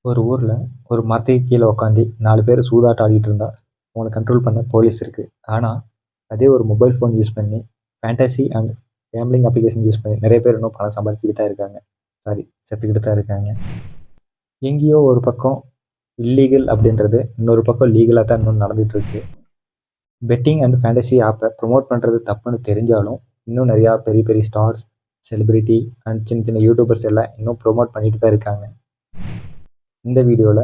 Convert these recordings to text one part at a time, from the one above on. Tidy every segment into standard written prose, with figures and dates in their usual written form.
ஒரு ஊர்ல ஒரு மரத்துக்கு கீழ உட்காந்து 4 பேர் சூதாட்டம் ஆடிட்டு இருந்தா, அவங்கள கண்ட்ரோல் பண்ண போலீஸ் இருக்கு. ஆனா, அதே ஒரு மொபைல் ஃபோன் யூஸ் பண்ணி, fantasy and gambling application use பண்ணி நெறைய பேர் இன்னும் பணம் சம்பாரிச்சுக்கிட்டு தான் இருக்காங்க. சாரி, செத்துக்கிட்டு தான் இருக்காங்க. எங்கேயோ ஒரு பக்கம் இல்லீகல் அப்படின்றது, இன்னொரு பக்கம் லீகலா தான் இன்னும் நடந்துட்டு இருக்கு. பெட்டிங் அண்ட் ஃபேண்டசி ஆப்ப ப்ரமோட் பண்றது தப்புன்னு தெரிஞ்சாலும், இன்னும் நெறையா பெரிய பெரிய ஸ்டார்ஸ், செலிபிரிட்டி அண்ட் சின்ன சின்ன யூடியூபர்ஸ் எல்லாம் இன்னும் ப்ரமோட் பண்ணிட்டு தான் இருக்காங்க. இந்த வீடியோல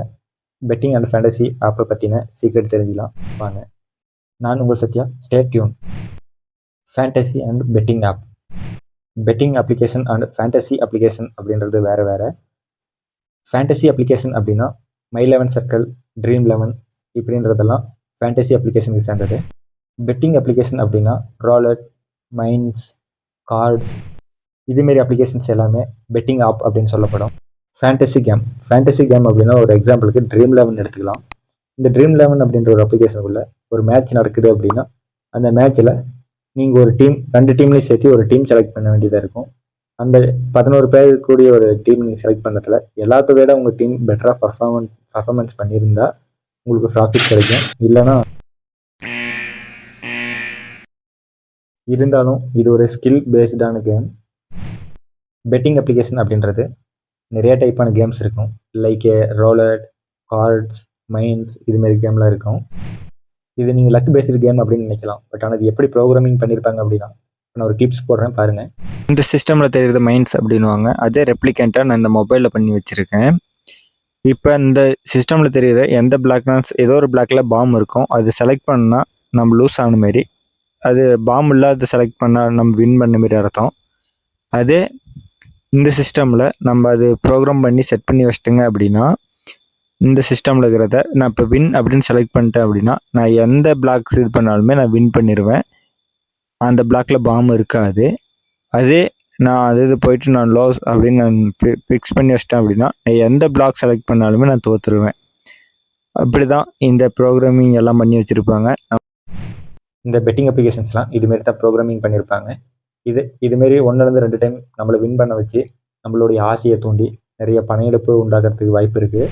பெட்டிங் அண்ட் ஃபேண்டசி ஆப்பை பற்றின சீக்ரெட் தெரிஞ்சுக்கலாம் வாங்க. நான் உங்கள் Sathya. Stay tune. Fantasy and betting app. Betting application and fantasy application அப்படின்றது வேறு வேறு. ஃபேண்டசி அப்ளிகேஷன் அப்படின்னா மை11 சர்க்கிள், ட்ரீம் 11 இப்படின்றதெல்லாம் ஃபேண்டசி அப்ளிகேஷனுக்கு சேர்ந்தது. பெட்டிங் அப்ளிகேஷன் அப்படின்னா ராலட், மைன்ஸ், கார்ட்ஸ் இதுமாரி அப்ளிகேஷன்ஸ் எல்லாமே பெட்டிங் ஆப் அப்படின்னு சொல்லப்படும். ஃபேண்டசி கேம் அப்படின்னா ஒரு எக்ஸாம்பிளுக்கு ட்ரீம் 11 எடுத்துக்கலாம். இந்த ட்ரீம் 11 அப்படின்ற ஒரு அப்ளிகேஷனுக்குள்ள ஒரு மேட்ச் நடக்குது அப்படின்னா, அந்த மேட்ச்சில் நீங்கள் ஒரு டீம் 2 டீம்லையும் சேர்த்து ஒரு டீம் செலக்ட் பண்ண வேண்டியதாக இருக்கும். அந்த 11 பேர் கூடிய ஒரு டீம் நீங்கள் செலக்ட் பண்ணதில் எல்லாத்த விட உங்கள் டீம் பெட்டராக பர்ஃபார்மன்ஸ் பண்ணியிருந்தா உங்களுக்கு ப்ராஃபிட் கிடைக்கும். இல்லைனா இருந்தாலும் இது ஒரு ஸ்கில் பேஸ்டான கேம். பெட்டிங் அப்ளிகேஷன் அப்படின்றது நிறைய டைப்பான கேம்ஸ் இருக்கும். லைக் ரோலட், கார்ட்ஸ், மைன்ஸ் இதுமாரி கேம்லாம் இருக்கும். இது நீங்கள் லக் பேஸ்டு கேம் அப்படின்னு நினைக்கலாம். பட் ஆனால் இது எப்படி ப்ரோக்ராமிங் பண்ணியிருப்பாங்க அப்படின்னா, நான் ஒரு டிப்ஸ் போடுறேன் பாருங்கள். இந்த சிஸ்டமில் தெரியுறது மைன்ஸ் அப்படின்வாங்க. அதே ரெப்ளிகேண்ட்டாக நான் இந்த மொபைலில் பண்ணி வச்சுருக்கேன். இப்போ இந்த சிஸ்டமில் தெரியுற எந்த பிளாக்னா ஏதோ ஒரு பிளாக்கில் பாம் இருக்கும். அது செலக்ட் பண்ணால் நம்ம லூஸ் ஆன மாரி, அது பாம் இல்லாத செலக்ட் பண்ணால் நம்ம வின் பண்ண மாரி அர்த்தம். அதே இந்த சிஸ்டமில் நம்ம அது ப்ரோக்ராம் பண்ணி செட் பண்ணி வச்சிட்டேங்க அப்படின்னா, இந்த சிஸ்டமில் இருக்கிறத நான் இப்போ வின் அப்படின்னு செலக்ட் பண்ணிட்டேன் அப்படின்னா, நான் எந்த பிளாக்ஸ் இது பண்ணாலுமே நான் வின் பண்ணிடுவேன். அந்த பிளாக்கில் பாம் இருக்காது. அதே நான் இது போயிட்டு நான் லாஸ் அப்படின்னு நான் ஃபிக்ஸ் பண்ணி வச்சிட்டேன் அப்படின்னா, எந்த பிளாக் செலக்ட் பண்ணாலுமே நான் தோற்றுருவேன். அப்படி தான் இந்த ப்ரோக்ராமிங் எல்லாம் பண்ணி வச்சுருப்பாங்க. இந்த பெட்டிங் அப்ளிகேஷன்ஸ்லாம் இதுமாரி தான் ப்ரோக்ராமிங் பண்ணியிருப்பாங்க. இதுமாரி 1லேருந்து 2 டைம் நம்மளை வின் பண்ண வச்சு நம்மளுடைய ஆசையை தூண்டி நிறைய பண இழப்பு உண்டாகிறதுக்கு வாய்ப்பு இருக்குது.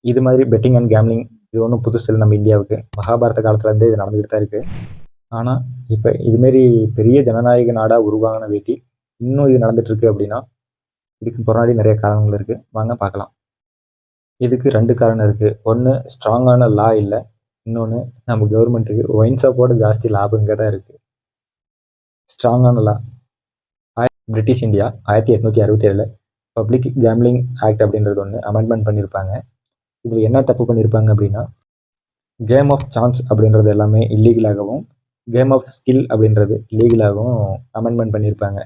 இது மாதிரி பெட்டிங் அண்ட் கேம்லிங் இது ஒன்றும் புதுசு இல்லை நம்ம இந்தியாவுக்கு. மகாபாரத காலத்துலேருந்தே இது நடந்துக்கிட்டு தான் இருக்குது. ஆனால் இப்போ இதுமாரி பெரிய ஜனநாயக நாடாக உருவான வேட்டி இன்னும் இது நடந்துகிட்ருக்கு அப்படின்னா, இதுக்கு பின்னாடி நிறைய காரணங்கள் இருக்குது. வாங்க பார்க்கலாம். இதுக்கு 2 காரணம் இருக்குது. ஒன்று, ஸ்ட்ராங்கான லா இல்லை. இன்னொன்று, நம்ம கவர்மெண்ட்டுக்கு ஒயின் ஷாப்போட ஜாஸ்தி லாபங்க தான் இருக்குது. ஸ்ட்ராங்கான law British India 1867 public gambling act அப்படின்றது ஒன்று அமெண்ட்மெண்ட் பண்ணியிருப்பாங்க. இதில் என்ன தப்பு பண்ணியிருப்பாங்க அப்படின்னா, கேம் ஆஃப் சான்ஸ் அப்படின்றது எல்லாமே இல்லீகலாகவும், கேம் ஆஃப் ஸ்கில் அப்படின்றது லீகலாகவும் அமெண்ட்மெண்ட் பண்ணியிருப்பாங்க.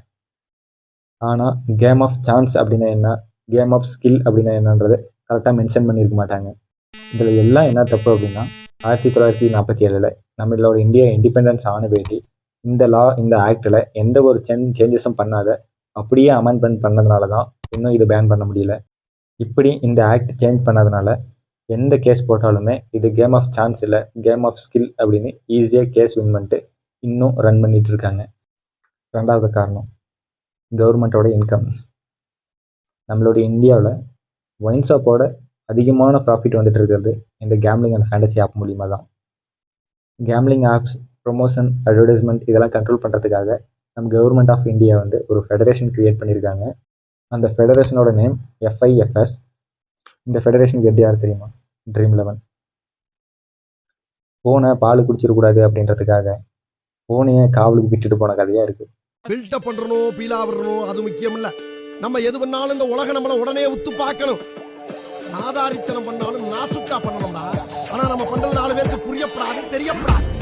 ஆனால் கேம் ஆஃப் சான்ஸ் அப்படின்னா என்ன, கேம் ஆஃப் ஸ்கில் அப்படின்னா என்னன்றது கரெக்டாக மென்ஷன் பண்ணியிருக்க மாட்டாங்க. இதில் எல்லாம் என்ன தப்பு அப்படின்னா, 1947 நம்மளோட இந்தியா இண்டிபெண்டன்ஸ் ஆன வேண்டி இந்த ஆக்டில் எந்த ஒரு சேஞ்சஸும் பண்ணாத அப்படியே அமெண்ட்மெண்ட் பண்ணதுனால தான் இன்னும் இது பேன் பண்ண முடியல. இப்படி இந்த ஆக்ட் சேஞ்ச் பண்ணதுனால எந்த கேஸ் போட்டாலுமே இது கேம் ஆஃப் சான்ஸ் இல்லை, கேம் ஆஃப் ஸ்கில் அப்படின்னு ஈஸியாக கேஸ் வின் பண்ணிட்டு இன்னும் ரன் பண்ணிட்டு இருக்காங்க. 2வது காரணம், கவர்மெண்ட்டோட இன்கம். நம்மளுடைய இந்தியாவில் ஒயின் ஷாப்போட அதிகமான ப்ராஃபிட் வந்துட்டு இருக்கிறது இந்த கேம்லிங் அண்ட் ஃபேண்டசி ஆப் மூலிமா தான். கேம்லிங் ஆப்ஸ் ப்ரொமோஷன், அட்வர்டைஸ்மெண்ட் இதெல்லாம் கண்ட்ரோல் பண்ணுறதுக்காக நம்ம கவர்மெண்ட் ஆஃப் இந்தியா வந்து ஒரு ஃபெடரேஷன் க்ரியேட் பண்ணியிருக்காங்க. அந்த ஃபெடரேஷனோட நேம் FIFS. இந்த ஃபெடரேஷனுக்கு எப்படி யார் தெரியுமா? ட்ரீம் 11. போனை பால் குடிச்சிடக்கூடாது அப்படின்றதுக்காக போனையே காவலுக்கு விட்டுட்டு போன கதையாக இருக்குது. பில்டப் பண்றணும், பீலா வரணும், அது முக்கியம் இல்ல. நம்ம எது பண்ணாலும் இந்த உலகம் நம்மள உடனே உத்து பார்க்கணும். நாதாரித்தனம் பண்ணாலும் நாசுக்கா பண்ணணும்டா. ஆனா நம்ம பண்றது 4 பேருக்கு புரியப்படாது, தெரியப்படாது.